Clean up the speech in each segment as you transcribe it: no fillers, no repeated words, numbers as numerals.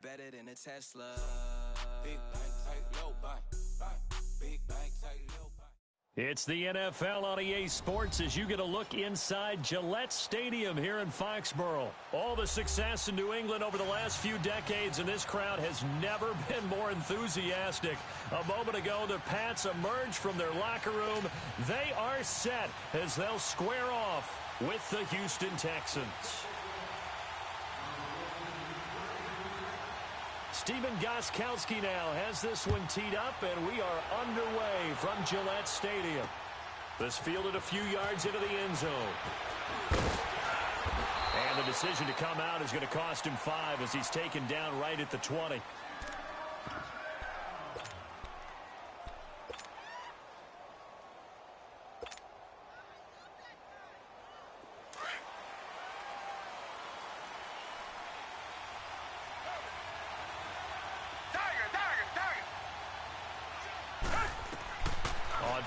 better than a Tesla. Big bank, take low bank, big bank, take low bank. It's the NFL on EA Sports as you get a look inside Gillette Stadium here in Foxborough. All the success in New England over the last few decades, and this crowd has never been more enthusiastic. A moment ago, the Pats emerged from their locker room. They are set as they'll square off with the Houston Texans. Steven Gostkowski now has this one teed up, and we are underway from Gillette Stadium. This fielded a few yards into the end zone. And the decision to come out is going to cost him 5 as he's taken down right at the 20.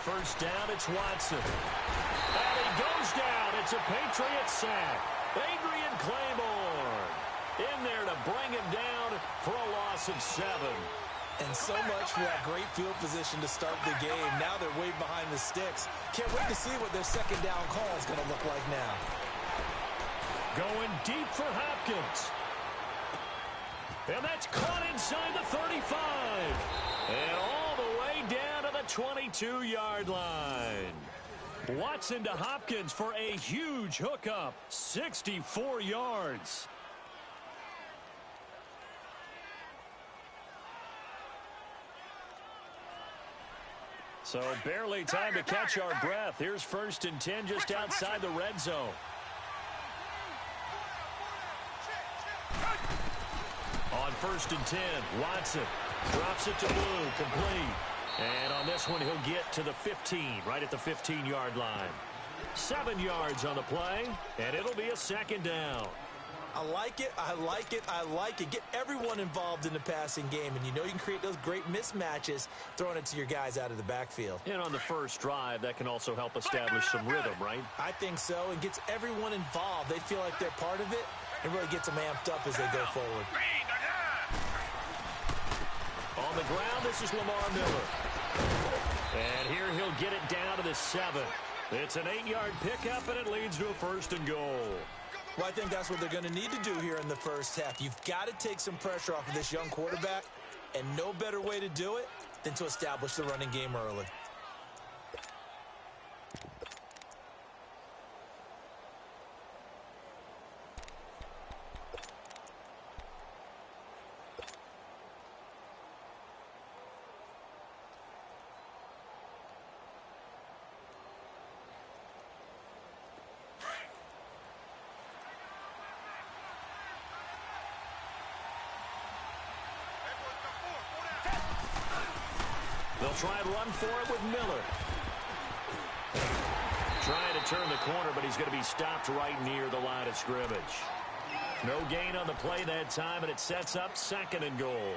First down, it's Watson. And he goes down. It's a Patriot sack. Adrian Claiborne in there to bring him down for a loss of 7. And so much for that great field position to start the game. Now they're way behind the sticks. Can't wait to see what their second down call is going to look like now. Going deep for Hopkins. And that's caught inside the 35. And all the way down to the 22-yard line. Watson to Hopkins for a huge hookup. 64 yards. So barely time to catch our breath. Here's 1st and 10 just outside the red zone. On 1st and 10, Watson drops it to Blue, complete. And on this one, he'll get to the 15, right at the 15-yard line. 7 yards on the play, and it'll be a second down. I like it, I like it, I like it. Get everyone involved in the passing game, and you know you can create those great mismatches throwing it to your guys out of the backfield. And on the first drive, that can also help establish some rhythm, right? I think so, and gets everyone involved. They feel like they're part of it, and really gets them amped up as they go forward. On the ground, this is Lamar Miller. And here he'll get it down to the 7. It's an 8-yard pickup, and it leads to a 1st and goal. Well, I think that's what they're going to need to do here in the first half. You've got to take some pressure off of this young quarterback, and no better way to do it than to establish the running game early. They'll try and run for it with Miller. Trying to turn the corner, but he's going to be stopped right near the line of scrimmage. No gain on the play that time, and it sets up 2nd and goal.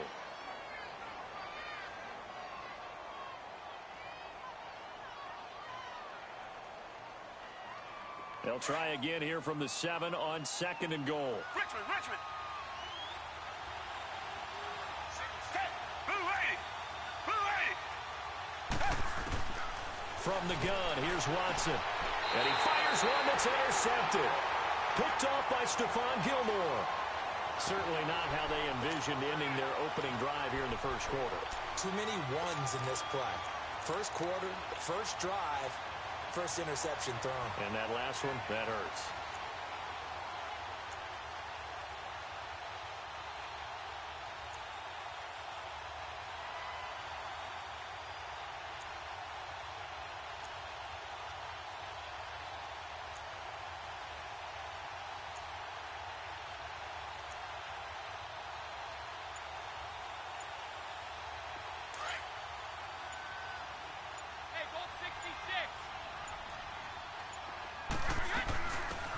They'll try again here from the 7 on 2nd and goal. Richmond. From the gun, here's Watson. And he fires one that's intercepted. Picked off by Stephon Gilmore. Certainly not how they envisioned ending their opening drive here in the first quarter. Too many ones in this play. First quarter, first drive, first interception thrown. And that last one, that hurts.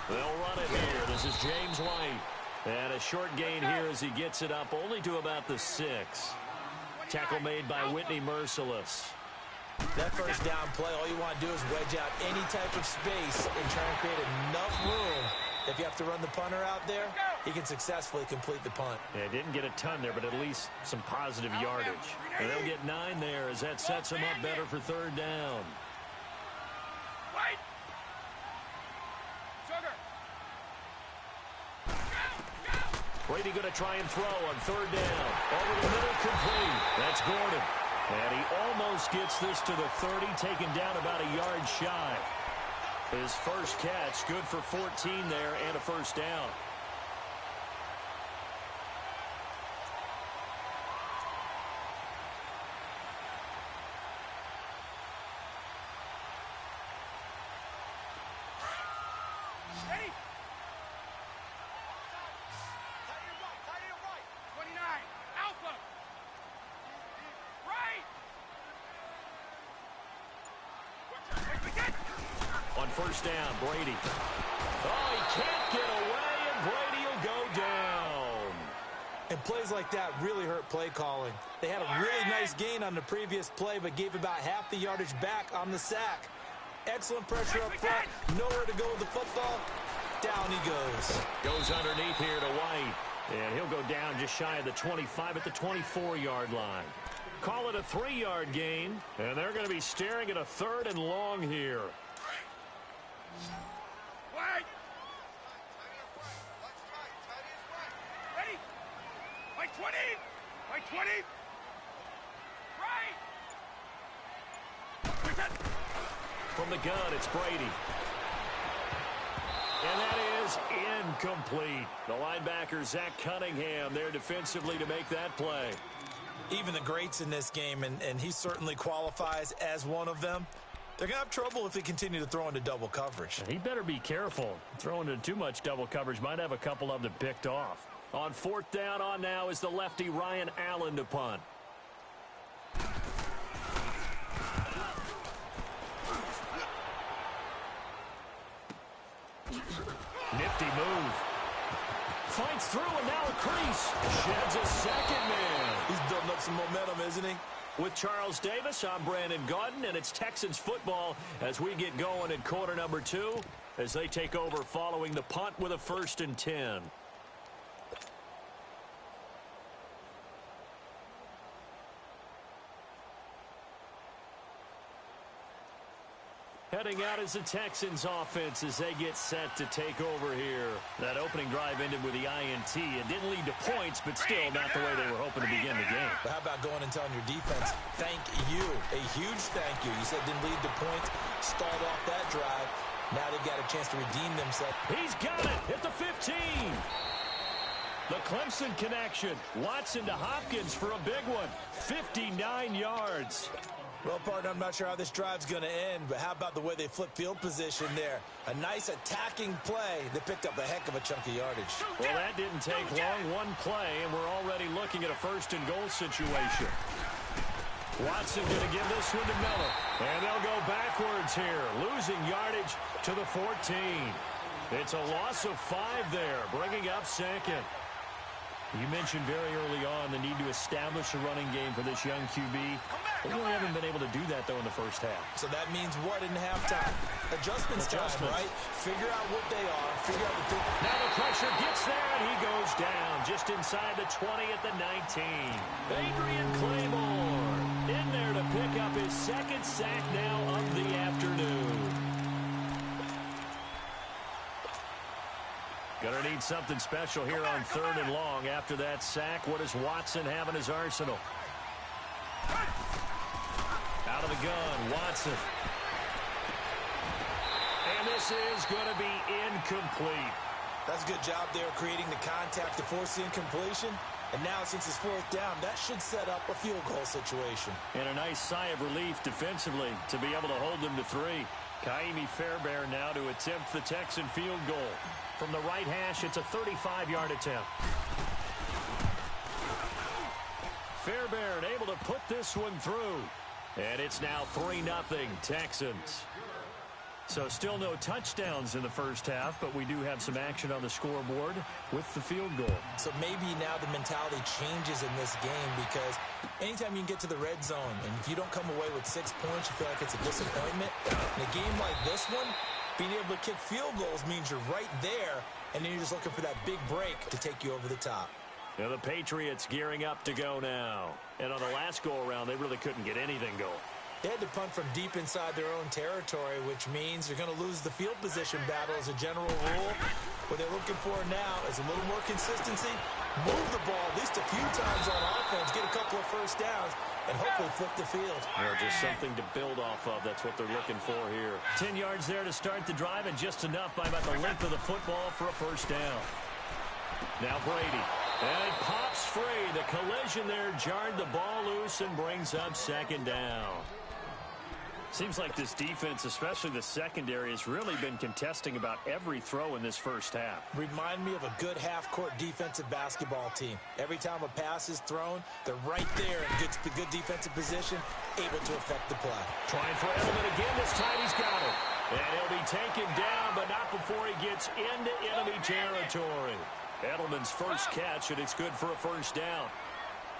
They'll run it here. This is James White. And a short gain here as he gets it up only to about the 6. Tackle made by Whitney Merciless. That first down play, all you want to do is wedge out any type of space and try and create enough room. If you have to run the punter out there, he can successfully complete the punt. Yeah, didn't get a ton there, but at least some positive yardage. And they'll get 9 there as that sets them up better for 3rd down. Brady going to try and throw on 3rd down. Over the middle, complete. That's Gordon. And he almost gets this to the 30, taken down about a yard shy. His first catch, good for 14 there and a 1st down. On 1st down, Brady. Oh, he can't get away, and Brady will go down. And plays like that really hurt play calling. They had a really nice gain on the previous play, but gave about half the yardage back on the sack. Excellent pressure up front. Nowhere to go with the football. Down he goes. Goes underneath here to White. And he'll go down just shy of the 25 at the 24-yard line. Call it a 3-yard gain. And they're going to be staring at a 3rd and long here. Wait! Ready? Like 20! Like 20! Right! From the gun, it's Brady. And that is incomplete. The linebacker, Zach Cunningham, there defensively to make that play. Even the greats in this game, and he certainly qualifies as one of them, they're going to have trouble if they continue to throw into double coverage. He better be careful. Throwing into too much double coverage might have a couple of them picked off. On 4th down on now is the lefty Ryan Allen to punt. Nifty move. Fights through and now a crease. Sheds a 2nd man. He's building up some momentum, isn't he? With Charles Davis, I'm Brandon Gaudin, and it's Texans football as we get going in quarter number 2 as they take over following the punt with a 1st and 10. Heading out is the Texans offense as they get set to take over here. That opening drive ended with the INT. It didn't lead to points, but still not the way they were hoping to begin the game. But how about going and telling your defense, thank you, a huge thank you. You said didn't lead to points, stalled off that drive. Now they've got a chance to redeem themselves. He's got it at the 15. The Clemson connection. Watson to Hopkins for a big one. 59 yards. Well, partner, I'm not sure how this drive's going to end, but how about the way they flip field position there? A nice attacking play. They picked up a heck of a chunk of yardage. Well, that didn't take long. One play, and we're already looking at a 1st and goal situation. Watson going to give this one to Miller. And they'll go backwards here, losing yardage to the 14. It's a loss of 5 there, bringing up 2nd. You mentioned very early on the need to establish a running game for this young QB. They really haven't been able to do that, though, in the first half. So that means what in halftime? Adjustments time, right? Figure out what they are. Figure out the... Now the pressure gets there, and he goes down just inside the 20 at the 19. Adrian Claymore in there to pick up his 2nd sack now of the afternoon. Gonna need something special here on 3rd and long. After that sack, what does Watson have in his arsenal? Out of the gun, Watson. And this is going to be incomplete. That's a good job there creating the contact to force the incompletion. And now, since it's 4th down, that should set up a field goal situation. And a nice sigh of relief defensively to be able to hold them to 3. Kaimi Fairbairn now to attempt the Texan field goal. From the right hash, it's a 35-yard attempt. Fairbairn able to put this one through. And it's now 3-0 Texans. So still no touchdowns in the first half, but we do have some action on the scoreboard with the field goal. So maybe now the mentality changes in this game because anytime you can get to the red zone and if you don't come away with 6 points, you feel like it's a disappointment. In a game like this one, being able to kick field goals means you're right there and then you're just looking for that big break to take you over the top. Now the Patriots gearing up to go now. And on the last go-around, they really couldn't get anything going. They had to punt from deep inside their own territory, which means you're going to lose the field position battle as a general rule. What they're looking for now is a little more consistency, move the ball at least a few times on offense, get a couple of first downs, and hopefully flip the field. Just something to build off of. That's what they're looking for here. 10 yards there to start the drive, and just enough by about the length of the football for a first down. Now Brady. And it pops free. The collision there jarred the ball loose and brings up second down. Seems like this defense, especially the secondary, has really been contesting about every throw in this first half. Remind me of a good half-court defensive basketball team. Every time a pass is thrown, they're right there in good defensive position, able to affect the play. Trying for Edelman again. This time he's got it. And he'll be taken down, but not before he gets into enemy territory. Edelman's first catch, and it's good for a first down.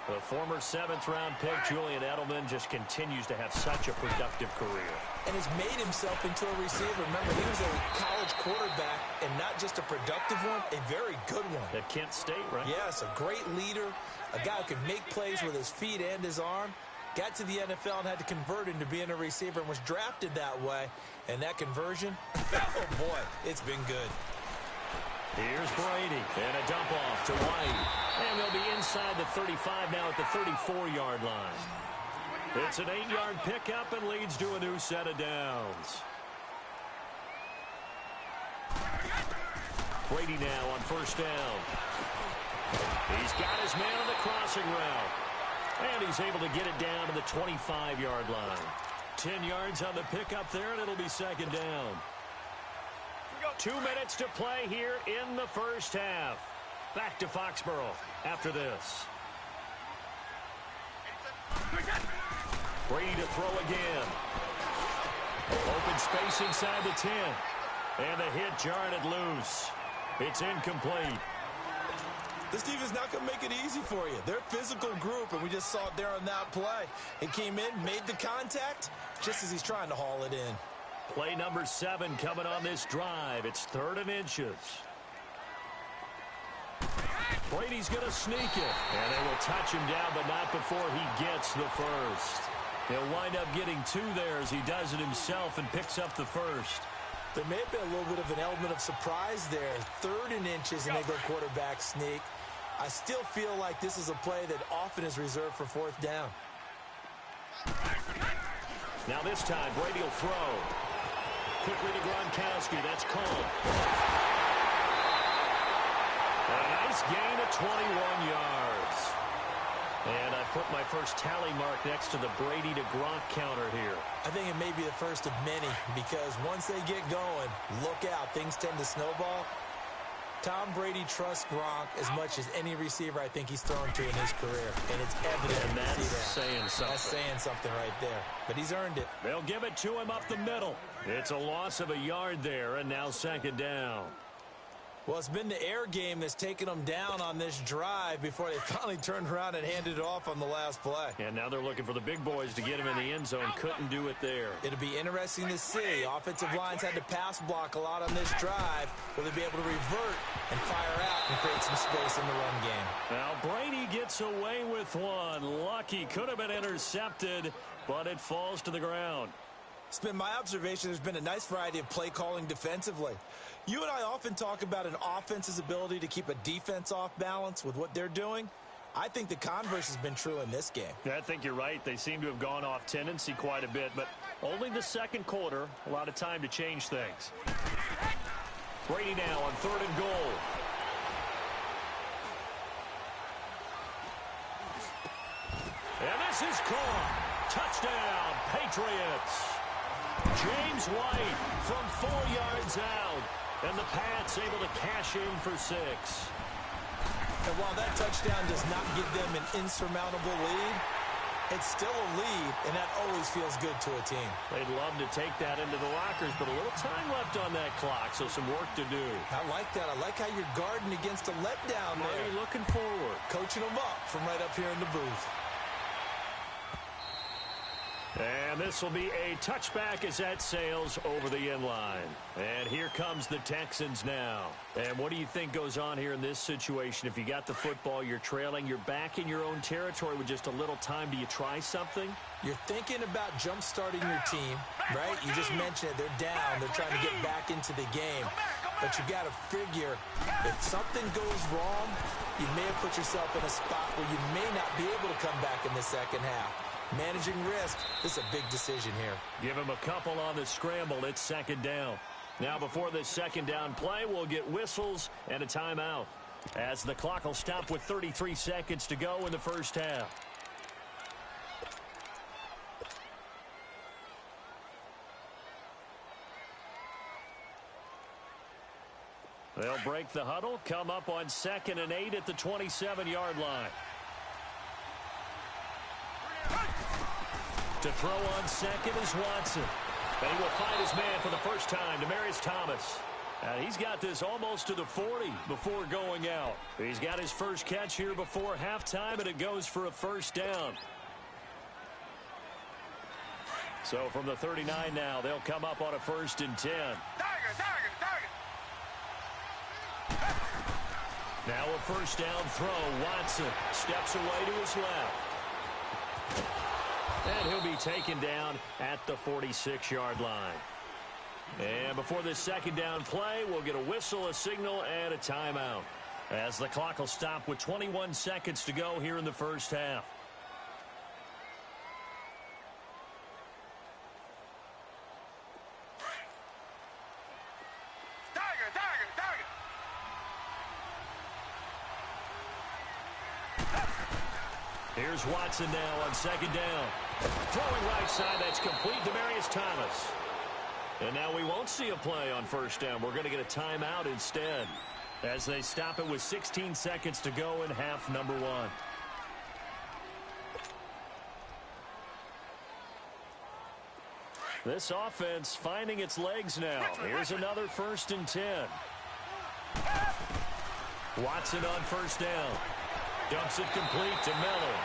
The former 7th-round pick, Julian Edelman, just continues to have such a productive career. And has made himself into a receiver. Remember, he was a college quarterback, and not just a productive one, a very good one. At Kent State, right? Yes, a great leader, a guy who can make plays with his feet and his arm. Got to the NFL and had to convert into being a receiver and was drafted that way. And that conversion, oh boy, it's been good. Here's Brady, and a dump off to White. And they'll be inside the 35 now at the 34-yard line. It's an 8-yard pickup and leads to a new set of downs. Brady now on first down. He's got his man on the crossing route. And he's able to get it down to the 25-yard line. 10 yards on the pickup there, and it'll be second down. 2 minutes to play here in the first half. Back to Foxborough after this. Brady to throw again. Open space inside the 10. And the hit jarred it loose. It's incomplete. This defense is not going to make it easy for you. They're a physical group, and we just saw it there on that play. He came in, made the contact, just as he's trying to haul it in. Play number 7 coming on this drive. It's 3rd and inches. Brady's going to sneak it. And they will touch him down, but not before he gets the first. He'll wind up getting 2 there as he does it himself and picks up the first. There may have been a little bit of an element of surprise there. 3rd and inches, and they go quarterback sneak. I still feel like this is a play that often is reserved for 4th down. Now this time, Brady will throw. Quickly to Gronkowski. That's called. A nice gain of 21 yards. And I put my first tally mark next to the Brady to Gronk counter here. I think it may be the first of many because once they get going, look out. Things tend to snowball. Tom Brady trusts Gronk as much as any receiver I think he's thrown to in his career. And it's evident. And that's saying something. That's saying something right there. But he's earned it. They'll give it to him up the middle. It's a loss of a yard there, and now second down. Well, it's been the air game that's taken them down on this drive before they finally turned around and handed it off on the last play. And now they're looking for the big boys to get him in the end zone. Couldn't do it there. It'll be interesting to see. Offensive lines had to pass block a lot on this drive. Will they be able to revert and fire out and create some space in the run game? Now Brady gets away with one. Lucky. Could have been intercepted, but it falls to the ground. It's been my observation there's been a nice variety of play calling defensively. You and I often talk about an offense's ability to keep a defense off balance with what they're doing. I think the converse has been true in this game. Yeah, I think you're right. They seem to have gone off tendency quite a bit, but only the second quarter, a lot of time to change things. Brady now on 3rd and goal. And this is caught. Touchdown, Patriots. James White from 4 yards out. And the Pats able to cash in for 6. And while that touchdown does not give them an insurmountable lead, it's still a lead, and that always feels good to a team. They'd love to take that into the lockers, but a little time left on that clock, so some work to do. I like that. I like how you're guarding against a letdown there. Murray looking forward. Coaching them up from right up here in the booth. And this will be a touchback as that sails over the end line. And here comes the Texans now. And what do you think goes on here in this situation? If you got the football, you're trailing, you're back in your own territory with just a little time. Do you try something? You're thinking about jump-starting your team, right? You just mentioned it. They're down. They're trying to get back into the game. But you got to figure, if something goes wrong, you may have put yourself in a spot where you may not be able to come back in the second half. Managing risk, this is a big decision here. Give him a couple on the scramble. It's second down. Now, before this second down play, we'll get whistles and a timeout, as the clock will stop with 33 seconds to go in the first half. They'll break the huddle, come up on 2nd and 8 at the 27-yard line. To throw on second is Watson. And he will find his man for the first time, Demaryius Thomas. And he's got this almost to the 40 before going out. He's got his first catch here before halftime, and it goes for a first down. So from the 39 now, they'll come up on a 1st and 10. Now a first down throw. Watson steps away to his left. And he'll be taken down at the 46-yard line. And before this second down play, we'll get a whistle, a signal, and a timeout, as the clock will stop with 21 seconds to go here in the first half. Here's Watson now on second down. Throwing right side, that's complete, Demaryius Thomas. And now we won't see a play on first down. We're going to get a timeout instead, as they stop it with 16 seconds to go in half number 1. This offense finding its legs now. Here's another 1st and 10. Watson on first down. Dumps it complete to Miller.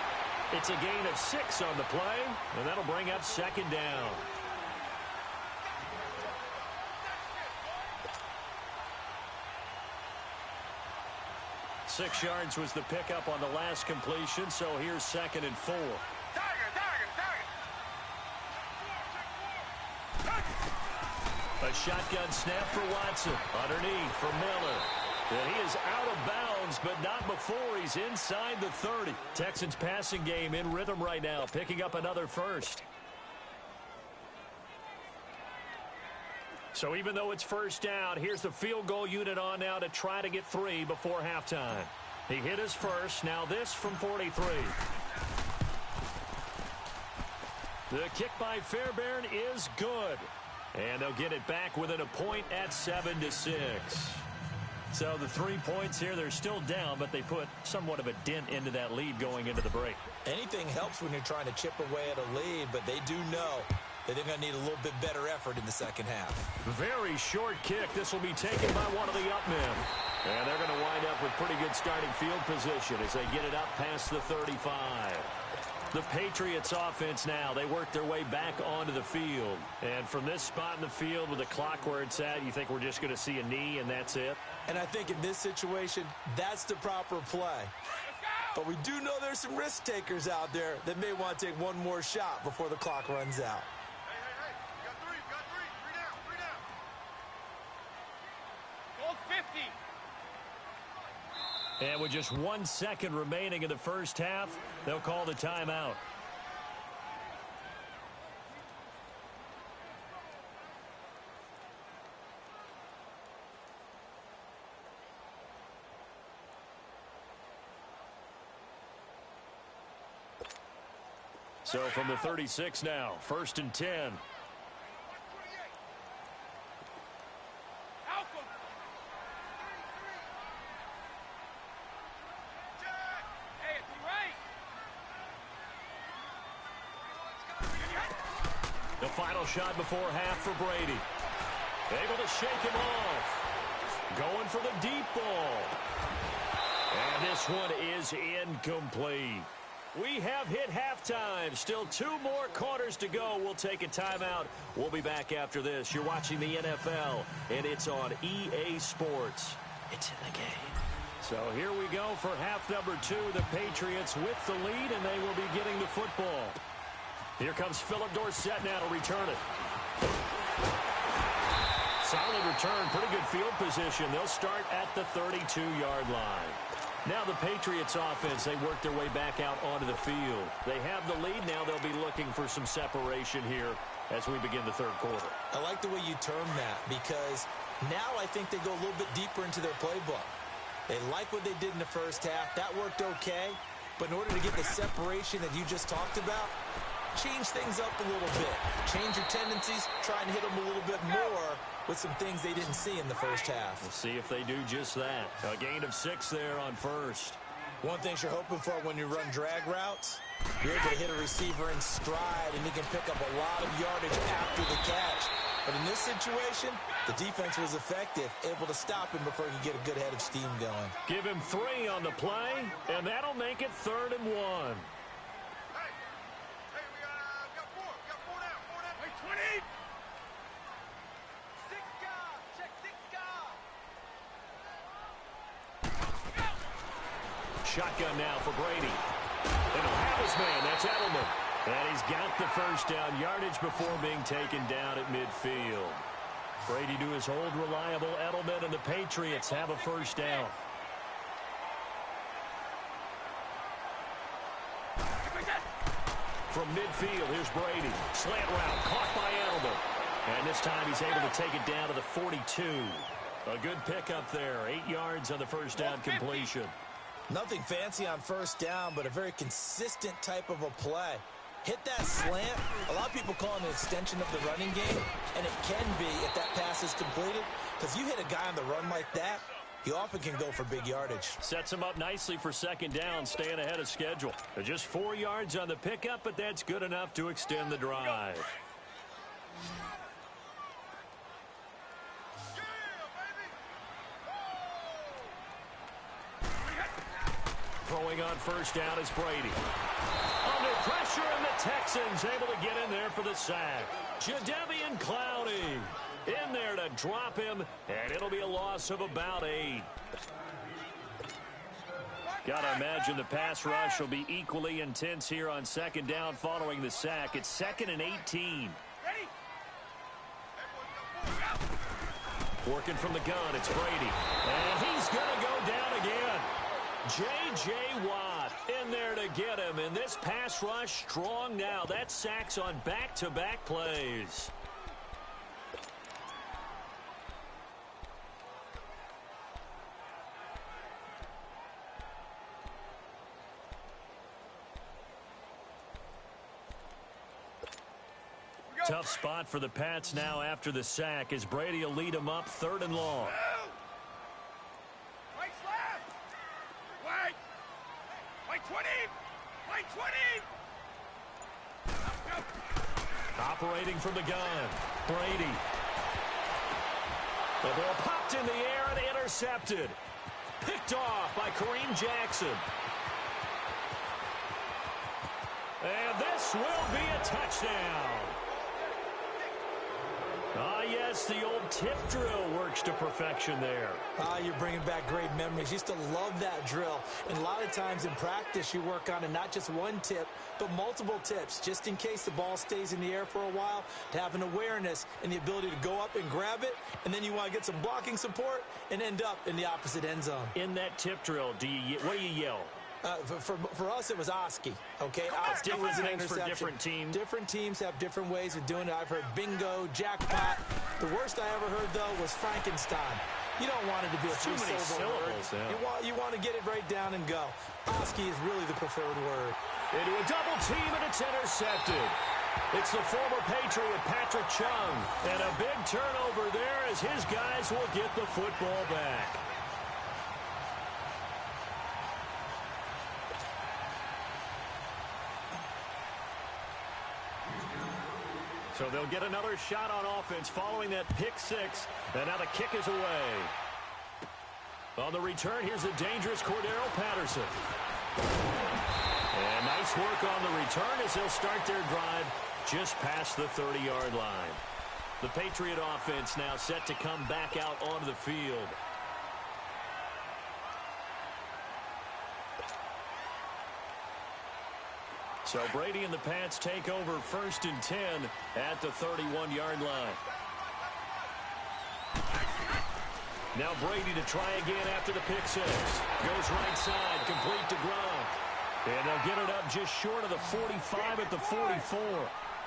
It's a gain of 6 on the play, and that'll bring up second down. Six yards was the pickup on the last completion, so here's 2nd and 4. A shotgun snap for Watson. Underneath for Miller. And he is out of bounds, but not before he's inside the 30. Texans passing game in rhythm right now, picking up another first. So even though it's first down, here's the field goal unit on now to try to get 3 before halftime. He hit his first. Now this from 43. The kick by Fairbairn is good. And they'll get it back within a point at 7-6. So the 3 points here, they're still down, but they put somewhat of a dent into that lead going into the break. Anything helps when you're trying to chip away at a lead, but they do know that they're going to need a little bit better effort in the second half. Very short kick. This will be taken by one of the up men. And they're going to wind up with pretty good starting field position as they get it up past the 35. The Patriots offense now, they work their way back onto the field. And from this spot in the field with the clock where it's at, you think we're just going to see a knee and that's it? And I think in this situation, that's the proper play. But we do know there's some risk takers out there that may want to take one more shot before the clock runs out. Hey. You got three. Three down. Goal 50. And with just 1 second remaining in the first half, they'll call the timeout. So from the 36 now, 1st and 10. The final shot before half for Brady. Able to shake him off. Going for the deep ball. And this one is incomplete. We have hit halftime. Still 2 more quarters to go. We'll take a timeout. We'll be back after this. You're watching the NFL, and it's on EA Sports. It's in the game. So here we go for half number 2. The Patriots with the lead, and they will be getting the football. Here comes Philip Dorsett now to return it. Solid return, pretty good field position. They'll start at the 32-yard line. Now the Patriots offense, they work their way back out onto the field. They have the lead. Now they'll be looking for some separation here as we begin the third quarter. I like the way you term that because now I think they go a little bit deeper into their playbook. They like what they did in the first half. That worked okay. But in order to get the separation that you just talked about, change things up a little bit. Change your tendencies. Try and hit them a little bit more with some things they didn't see in the first half. We'll see if they do just that. A gain of 6 there on first. One thing you're hoping for when you run drag routes, you're able to hit a receiver in stride, and he can pick up a lot of yardage after the catch. But in this situation, the defense was effective, able to stop him before he could get a good head of steam going. Give him 3 on the play, and that'll make it 3rd and 1. Hey, we got 4. We got 4 down. 4 down. Hey, 20. 6 guard. Check 6 guard. Shotgun now for Brady. And he'll have his man. That's Edelman. And he's got the first down yardage before being taken down at midfield. Brady to his old reliable Edelman, and the Patriots have a first down. From midfield, here's Brady. Slant route, caught by Edelman. And this time he's able to take it down to the 42. A good pickup there. 8 yards on the first down completion. Nothing fancy on first down, but a very consistent type of a play. Hit that slant. A lot of people call it an extension of the running game, and it can be if that pass is completed, because you hit a guy on the run like that, he often can go for big yardage. Sets him up nicely for second down, staying ahead of schedule. They're just 4 yards on the pickup, but that's good enough to extend the drive. Throwing on first down is Brady. Under pressure, and the Texans able to get in there for the sack. Jadeveon Clowney in there to drop him, and it'll be a loss of about 8. Gotta imagine the pass rush will be equally intense here on second down following the sack. It's 2nd and 18. Working from the gun, it's Brady. And he's gonna go down again. J.J. Watt in there to get him, and this pass rush strong now. That's sacks on back-to-back plays. Tough spot for the Pats now after the sack as Brady will lead them up 3rd and long. Operating from the gun, Brady. The ball popped in the air and intercepted. Picked off by Kareem Jackson. And this will be a touchdown. Ah, yes, the old tip drill works to perfection there. Ah, you're bringing back great memories. Used to love that drill. And a lot of times in practice, you work on it, not just one tip, but multiple tips, just in case the ball stays in the air for a while, to have an awareness and the ability to go up and grab it, and then you want to get some blocking support and end up in the opposite end zone. In that tip drill, what do you yell? For us, it was Oski, okay? Oski was an interception. For different teams. Different teams have different ways of doing it. I've heard bingo, jackpot. The worst I ever heard, though, was Frankenstein. You don't want it to be a three-syllable word. Yeah. You want to get it right down and go. Oski is really the preferred word. Into a double team, and it's intercepted. It's the former Patriot, Patrick Chung. And a big turnover there as his guys will get the football back. So they'll get another shot on offense following that pick six. And now the kick is away. On the return, here's the dangerous Cordero Patterson. And nice Nice work on the return as they'll start their drive just past the 30-yard line. The Patriot offense now set to come back out onto the field. So Brady and the Pats take over 1st and 10 at the 31-yard line. Now Brady to try again after the pick six. Goes right side, complete to Gronk. And they'll get it up just short of the 45 at the 44.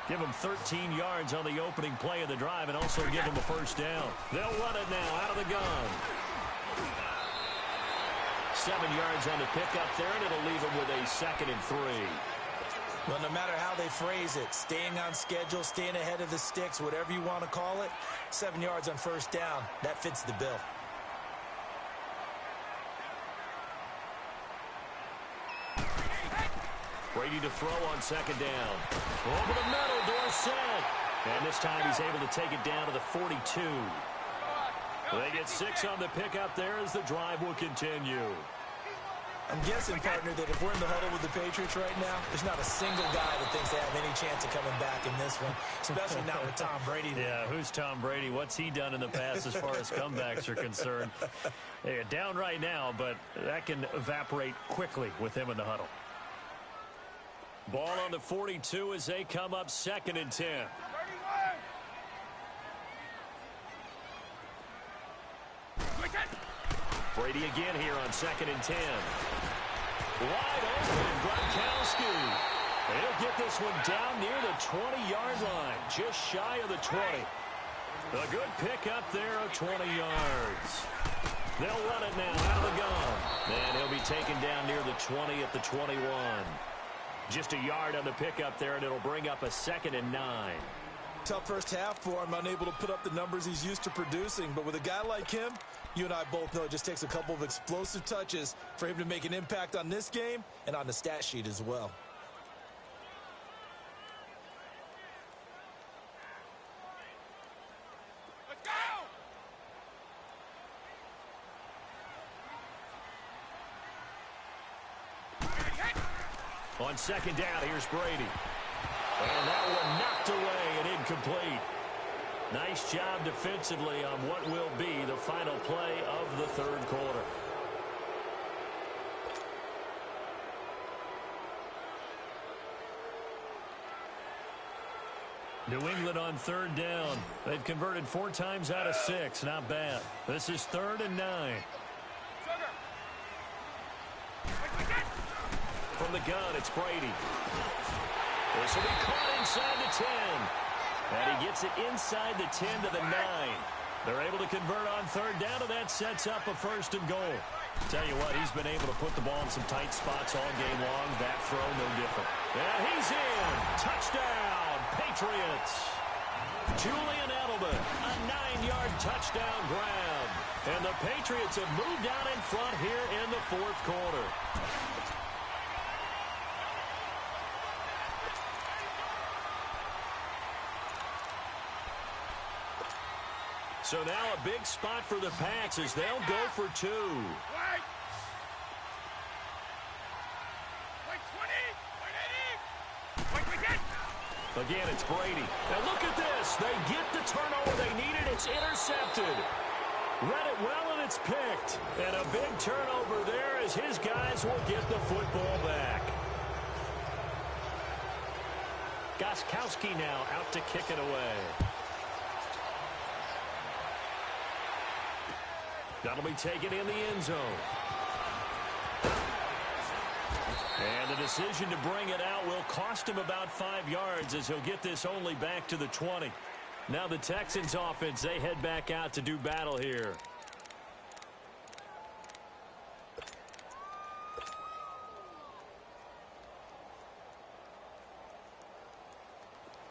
Give him 13 yards on the opening play of the drive and also give him a first down. They'll run it now out of the gun. 7 yards on the pickup there, and it'll leave him with a 2nd and 3. Well, no matter how they phrase it, staying on schedule, staying ahead of the sticks, whatever you want to call it, 7 yards on first down, that fits the bill. Brady to throw on 2nd down. Over the middle, Dorsett. And this time he's able to take it down to the 42. They get 6 on the pickup there as the drive will continue. I'm guessing, partner, that if we're in the huddle with the Patriots right now, there's not a single guy that thinks they have any chance of coming back in this one, especially not with Tom Brady. Yeah, who's Tom Brady? What's he done in the past as far as comebacks are concerned? They're down right now, but that can evaporate quickly with him in the huddle. Ball on the 42 as they come up 2nd and 10. Brady again here on 2nd and 10. Wide open, Gronkowski. He'll get this one down near the 20-yard line, just shy of the 20. A good pick up there of 20 yards. They'll run it now out of the gun. And he'll be taken down near the 20 at the 21. Just a yard on the pickup there, and it'll bring up a 2nd and 9. Tough first half for him, unable to put up the numbers he's used to producing. But with a guy like him, you and I both know it just takes a couple of explosive touches for him to make an impact on this game and on the stat sheet as well. Let's go! On 2nd down, here's Brady. And that one knocked away and incomplete. Nice job defensively on what will be the final play of the 3rd quarter. New England on 3rd down. They've converted 4 times out of 6. Not bad. This is 3rd and 9. From the gun, it's Brady. This will be caught inside the 10. And he gets it inside the 10 to the 9. They're able to convert on 3rd down, and that sets up a 1st and goal. Tell you what, he's been able to put the ball in some tight spots all game long. That throw, no different. And he's in. Touchdown, Patriots. Julian Edelman, a 9-yard touchdown grab. And the Patriots have moved out in front here in the 4th quarter. So now a big spot for the Pats as they'll go for 2. Wait, 20, wait, Again, it's Brady. And look at this. They get the turnover they needed. It's intercepted. Read it well, and it's picked. And a big turnover there as his guys will get the football back. Gostkowski now out to kick it away. That'll be taken in the end zone. And the decision to bring it out will cost him about 5 yards as he'll get this only back to the 20. Now the Texans offense, they head back out to do battle here.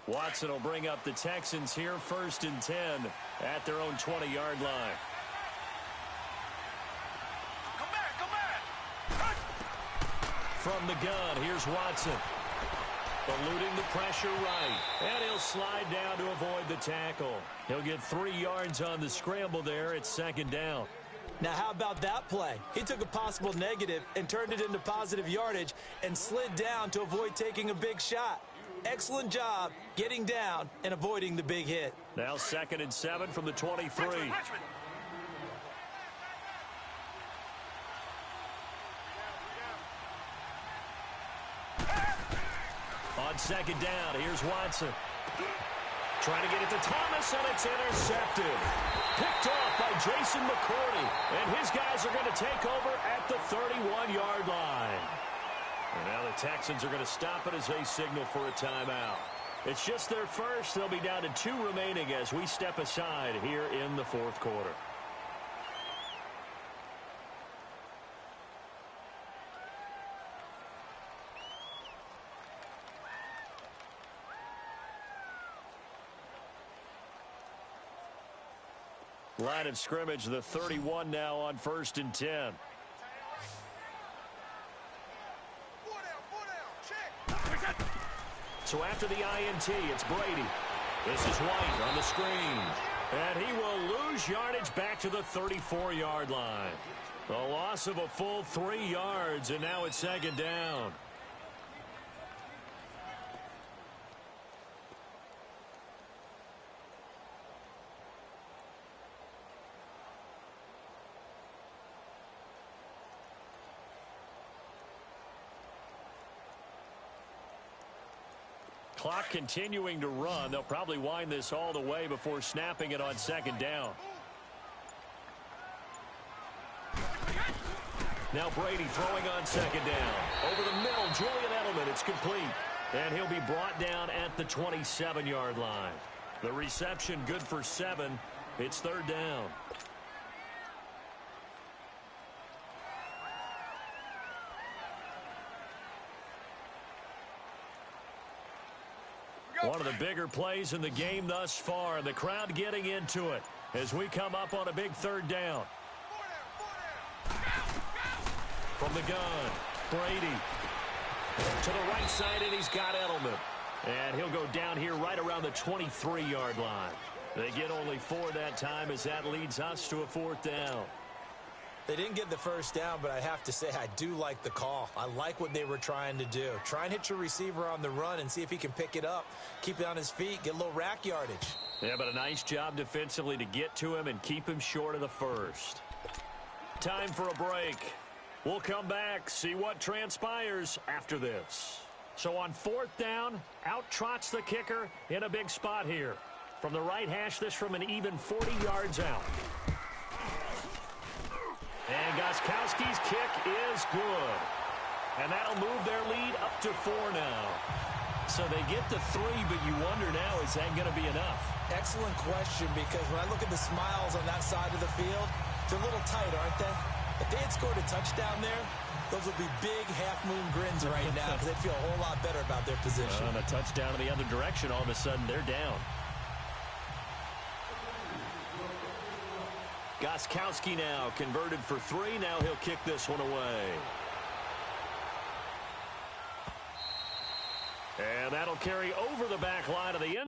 Watson will bring up the Texans here 1st and 10 at their own 20-yard line. From the gun, here's Watson. Eluding the pressure right. And he'll slide down to avoid the tackle. He'll get 3 yards on the scramble there at 2nd down. Now, how about that play? He took a possible negative and turned it into positive yardage and slid down to avoid taking a big shot. Excellent job getting down and avoiding the big hit. Now 2nd and 7 from the 23. On 2nd down, here's Watson. Trying to get it to Thomas, and it's intercepted. Picked off by Jason McCourty. And his guys are going to take over at the 31-yard line. And now the Texans are going to stop it as they signal for a timeout. It's just their first. They'll be down to 2 remaining as we step aside here in the 4th quarter. Line of scrimmage, the 31 now on 1st and 10. So after the INT, it's Brady. This is White on the screen. And he will lose yardage back to the 34-yard line. The loss of a full 3 yards, and now it's 2nd down. Clock continuing to run. They'll probably wind this all the way before snapping it on 2nd down. Now Brady throwing on 2nd down. Over the middle, Julian Edelman. It's complete. And he'll be brought down at the 27-yard line. The reception good for 7. It's 3rd down. One of the bigger plays in the game thus far. The crowd getting into it as we come up on a big 3rd down. From the gun, Brady to the right side, and he's got Edelman. And he'll go down here right around the 23-yard line. They get only 4 that time as that leads us to a 4th down. They didn't get the 1st down, but I have to say I do like the call. I like what they were trying to do. Try and hit your receiver on the run and see if he can pick it up. Keep it on his feet, get a little rack yardage. Yeah, but a nice job defensively to get to him and keep him short of the 1st. Time for a break. We'll come back, see what transpires after this. So on 4th down, out trots the kicker in a big spot here. From the right hash, this from an even 40 yards out. And Gostkowski's kick is good. And that'll move their lead up to 4 now. So they get to 3, but you wonder now, is that going to be enough? Excellent question, because when I look at the smiles on that side of the field, they're a little tight, aren't they? If they had scored a touchdown there, those would be big half-moon grins right now because they'd feel a whole lot better about their position. On a touchdown in the other direction, all of a sudden they're down. Gostkowski now converted for 3. Now he'll kick this one away. And that'll carry over the back line of the end.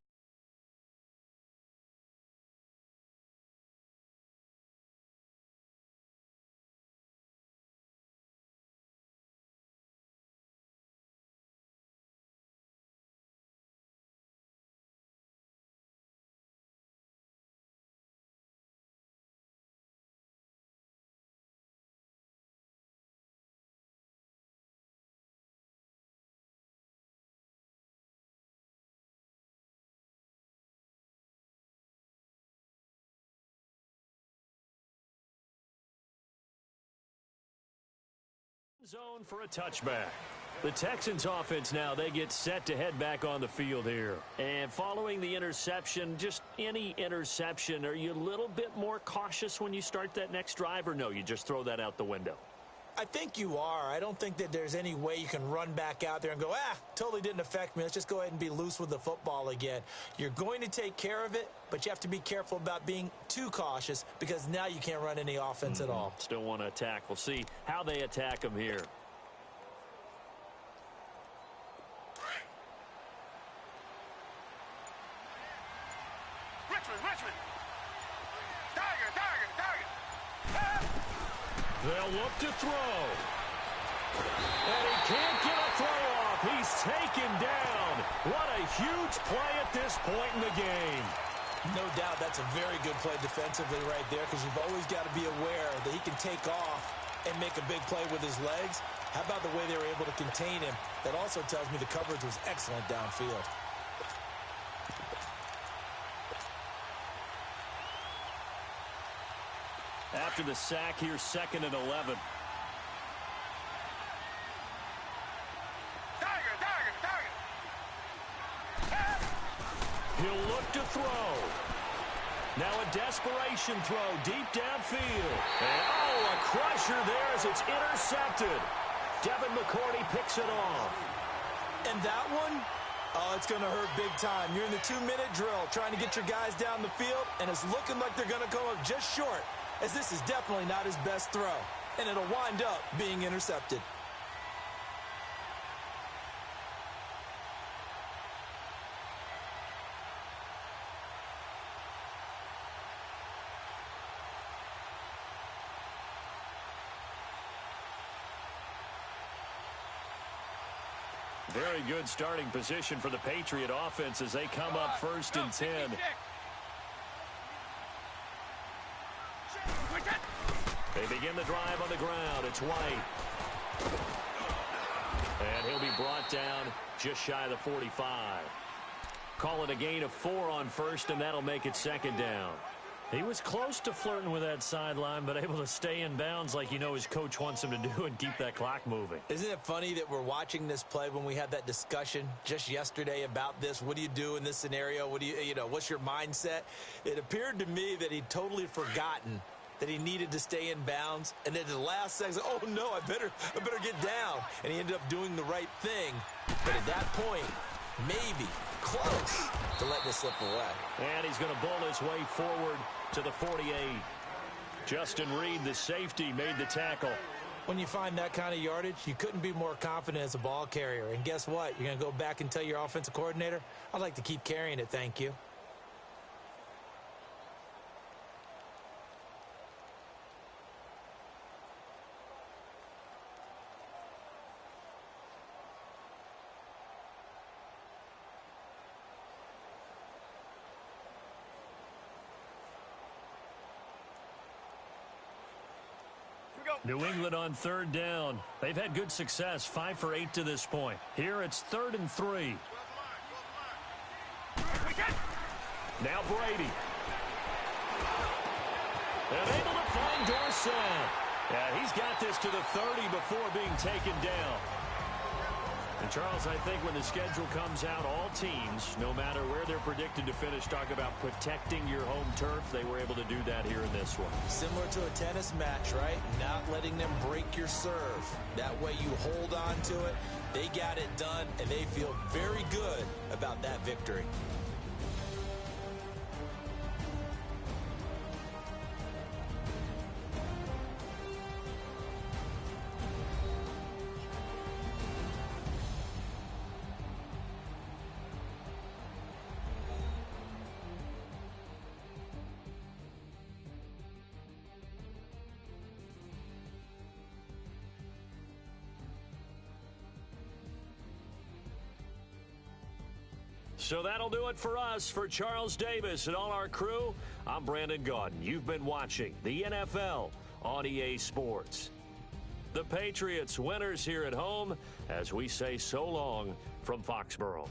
Zone for a touchback. The Texans offense now, they get set to head back on the field here. And following the interception, just any interception, are you a little bit more cautious when you start that next drive, or no, you just throw that out the window? I think you are. I don't think that there's any way you can run back out there and go, totally didn't affect me. Let's just go ahead and be loose with the football again. You're going to take care of it, but you have to be careful about being too cautious because now you can't run any offense at all. Still want to attack. We'll see how they attack them here. Richmond! Target! They'll look to throw. And he can't get a throw off. He's taken down. What a huge play at this point in the game. No doubt that's a very good play defensively right there, because you've always got to be aware that he can take off and make a big play with his legs. How about the way they were able to contain him? That also tells me the coverage was excellent downfield. After the sack, here's 2nd and 11. He'll look to throw. Now a desperation throw deep downfield. And oh, a crusher there as it's intercepted. Devin McCourty picks it off. And that one, oh, it's going to hurt big time. You're in the 2-minute drill trying to get your guys down the field, and it's looking like they're going to come up just short, as this is definitely not his best throw. And it'll wind up being intercepted. Very good starting position for the Patriot offense as they come up 1st and 10. They begin the drive on the ground. It's White. And he'll be brought down just shy of the 45. Call it a gain of 4 on 1st, and that'll make it 2nd down. He was close to flirting with that sideline, but able to stay in bounds like you know his coach wants him to do and keep that clock moving. Isn't it funny that we're watching this play when we had that discussion just yesterday about this? What do you do in this scenario? What do you know, what's your mindset? It appeared to me that he'd totally forgotten that he needed to stay in bounds, and then the last second, oh no, I better get down. And he ended up doing the right thing. But at that point, maybe close to letting it slip away. And he's going to bull his way forward to the 48. Justin Reed, the safety, made the tackle. When you find that kind of yardage, you couldn't be more confident as a ball carrier. And guess what? You're going to go back and tell your offensive coordinator, I'd like to keep carrying it, thank you. New England on 3rd down. They've had good success, 5 for 8 to this point. Here it's 3rd and 3. Now Brady. And able to find Dorsett. Yeah, he's got this to the 30 before being taken down. And Charles, I think when the schedule comes out, all teams, no matter where they're predicted to finish, talk about protecting your home turf. They were able to do that here in this one. Similar to a tennis match, right? Not letting them break your serve. That way you hold on to it. They got it done, and they feel very good about that victory. So that'll do it for us. For Charles Davis and all our crew, I'm Brandon Gaudin. You've been watching the NFL on EA Sports. The Patriots winners here at home as we say so long from Foxborough.